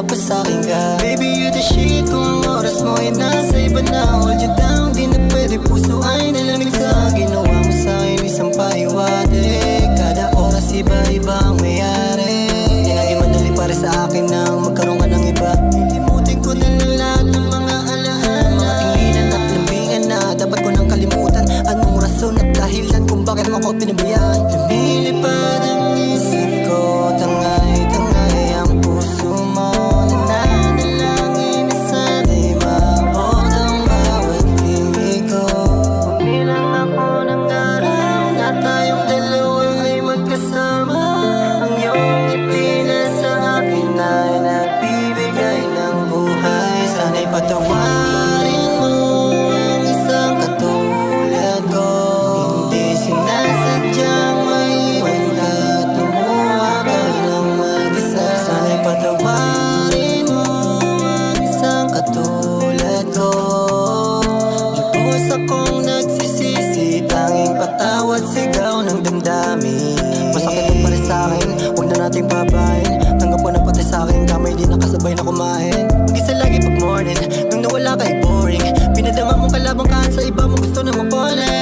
pa sa'kin ka. Baby, you the shit. Kung ang oras mo ay nasa iba na, hold you down, di na pwede. Puso ay nalamig sa ginawa mo sa'kin, isang pahiwatig. Kada oras iba-iba ang mayari. Di naging madali para sa akin nang magkaroon ka ng iba. Lilimutin ko na lang lahat ng mga alahan, mga tinginan at lambingan na dapat ko nang kalimutan. Anong rason at dahilan kung bakit mo ako pinabayaan? Lumilipad ang isip ko, tangay-tangay ang puso mo. Nananalangin na sana'y maabot ang bawat himig ko. Bilang ako ng araw na tayong dalawa ay magkasama. Ang iyong ngiti na sa akin ay nagbibigay ng buhay. Sana'y patawarin mo ang isang katulad ko. Hindi sinasadyang maiwan ka at lumuha ka ng mag-isa. Sana'y patawarin mo ang isang katulad ko. Lubos akong nagsisisi, tanging patawad, sigaw ng damdamin. Masakit ang pare sa'kin, huwag na nating pabahin. Tanggap ko na pati sa'kin, kamay di nakasabay na kumain. Mag-isa lagi pag morning, nung nawala ka ay boring. Pinadama mong kalabang ka sa iba mo gusto na mapunin.